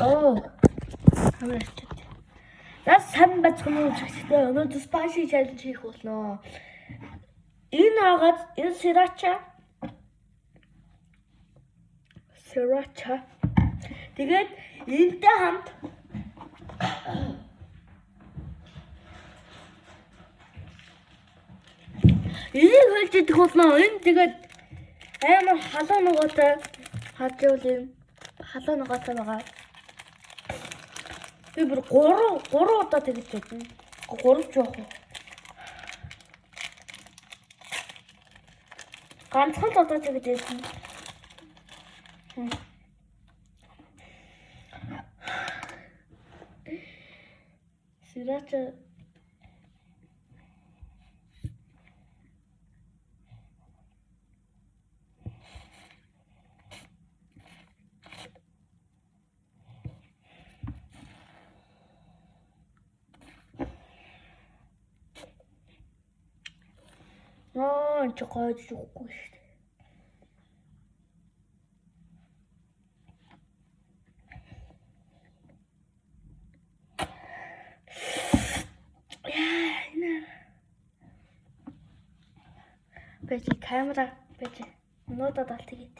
Oo. Hamar чад. Нас сайн бацхан үзэхдээ өнөөдөр spicy challenge хийх болно. Энэ агаад энэ sriracha. Тэгээд энэтэй хамт энийг хөлж идэх болно. Энэ тэгээд амар халуун нугаатай хажуул юм. Халуун нугаатай байгаа. Би бүр 3 удаа тэгж байна. 3 жоох. Ганцхан л удаа тэгж байсан. Sriracha чоколад шокгүй шүү дээ. Бэжи камера бэжи нуудад алт хийгээд.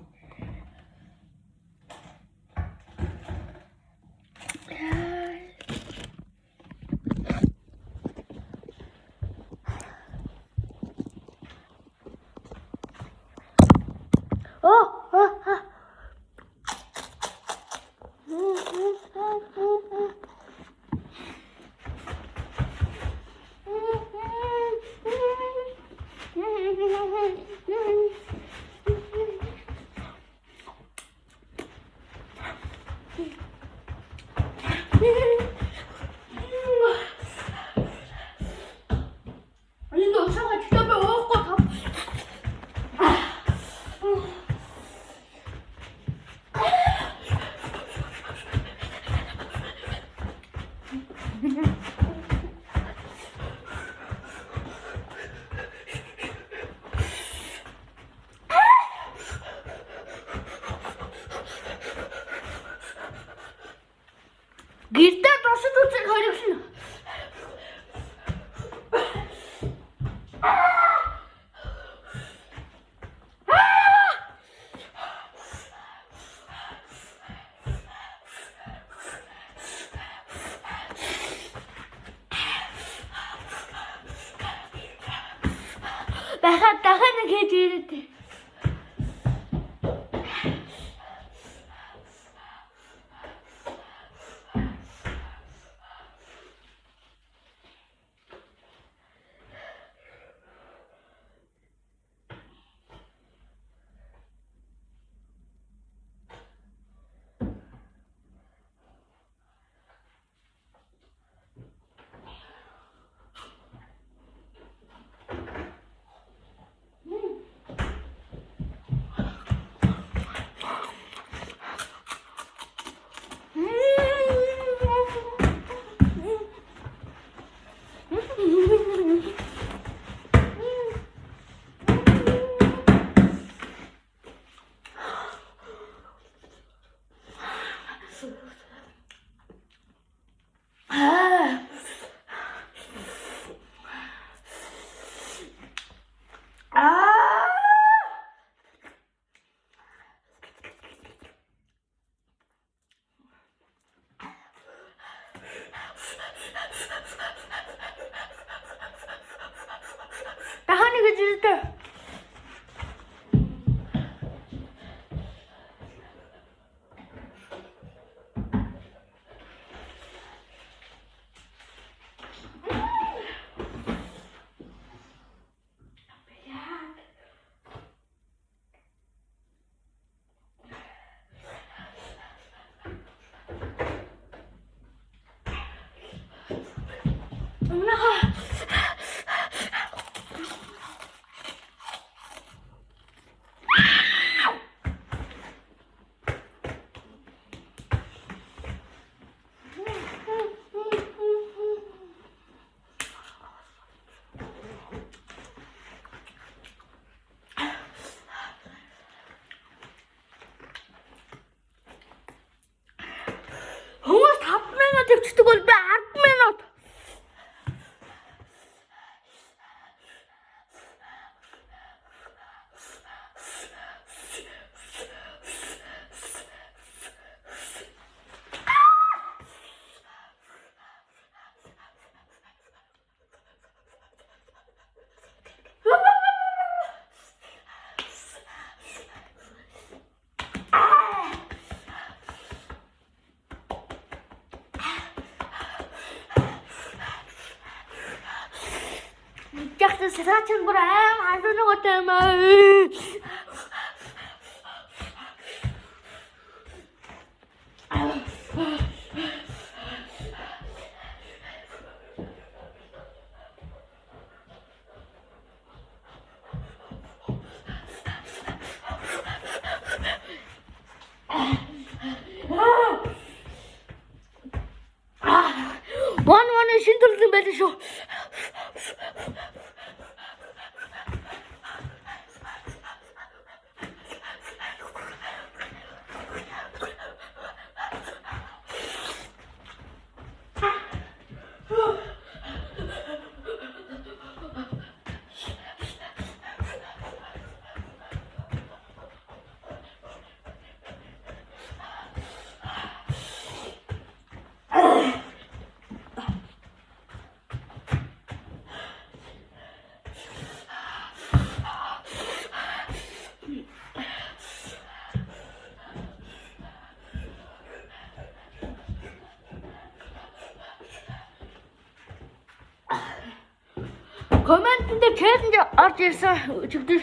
Гэртээ дусад үзэх хоригшин. Дахиад нэг хийж ирээд. Дахиад нэг хийж ирээд. төвчдөг бол би 10 минут. Яхты сарачин бүр хажуу нөгөөтэй юм аа. One шинжилсэн байлаа шүү. Коммент дээр чэтэнд орж ирсэн чигдэр.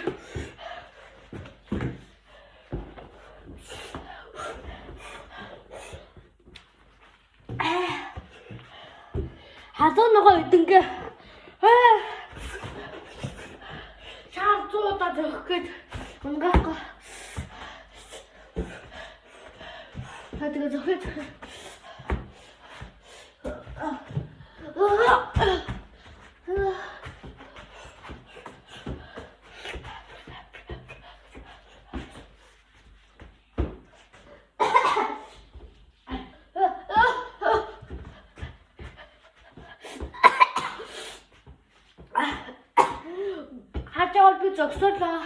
Хазуу нөгөө эдэнгээ шаар зуудаад өгөх гээд унгаахгүй. Тэгээд зөвхөн хажууд би зогсоолоо.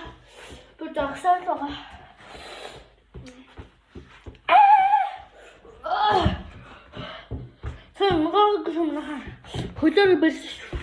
Сэн мгаг юмнахаа хөлөөр барьсан шүү.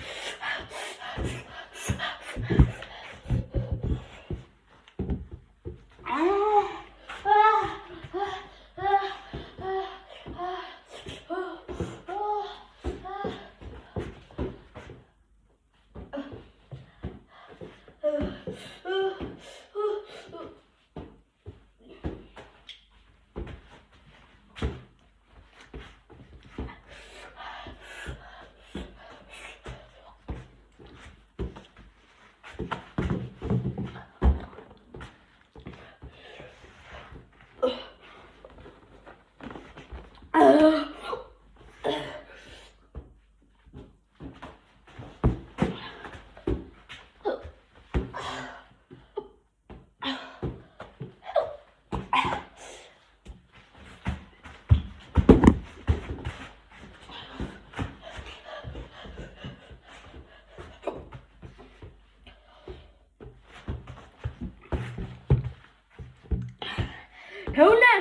Huna.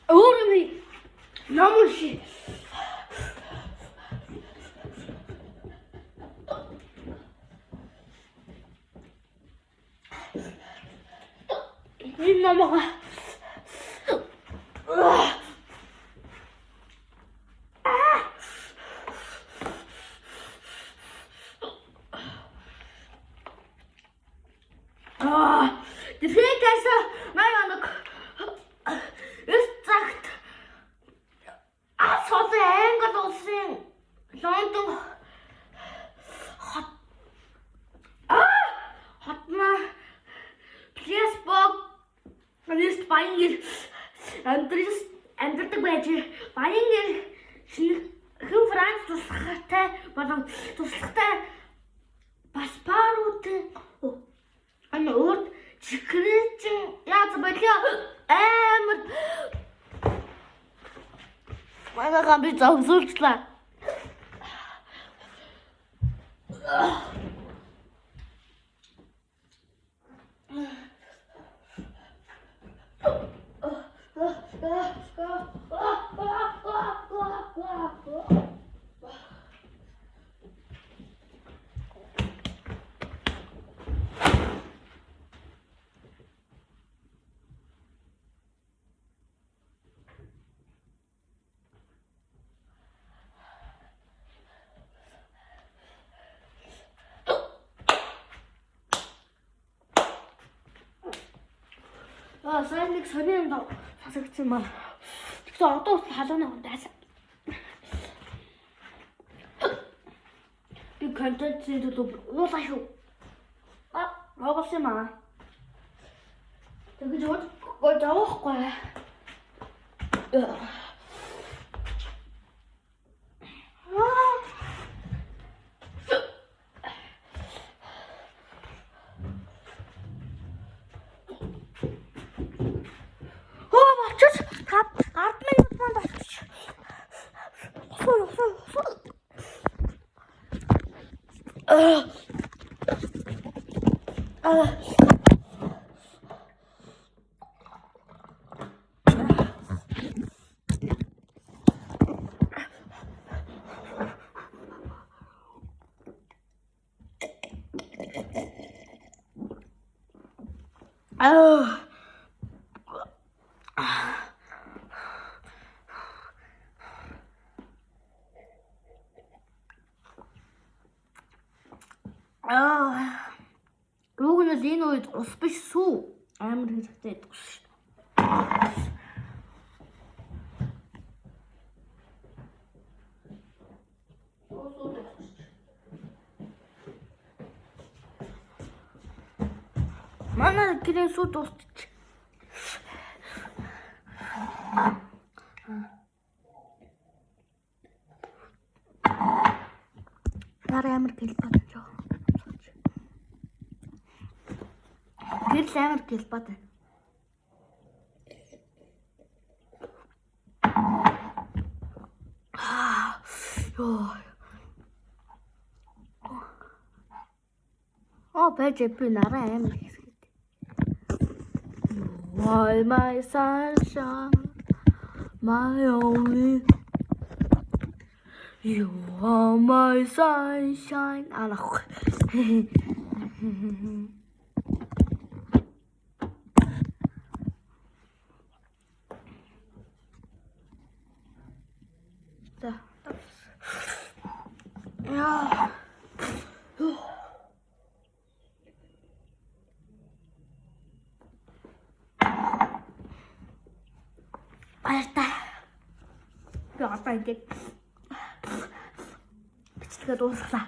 Oğlum namusi. Mama. Тэсээс нэг эцэгт асуусан англи улсын Лондон хотна Facebook лист баян амьдрдаг байж баян хэн Франц туслахтай болон туслахтай паспорт өөр чихрээ болоо. Амар. Манай би зовсуулчлаа. Сайн нэг сони юм даа хасагдсан маа. Тэгсэн одоо ус халуунаа ундаасан. Би контент зүйл уулаа шүү. Роогоос юм аа. Тэгэж явахгүй. Рүүг нь энэ үед ус биш сүү. Амар хэрэгтэй гэдэг шүү. Манай гэрээ сүү дуусчих. Нараа амар гэлбат жоо. Гэрэл амар гэлбат. Ёо. Байж би нараа амар хэсэг. Why my sunshine, my only. You are my sunshine. Анах. Да. Я. Баяртай. Би одоо ингэж бичлэгээ дуусглаа.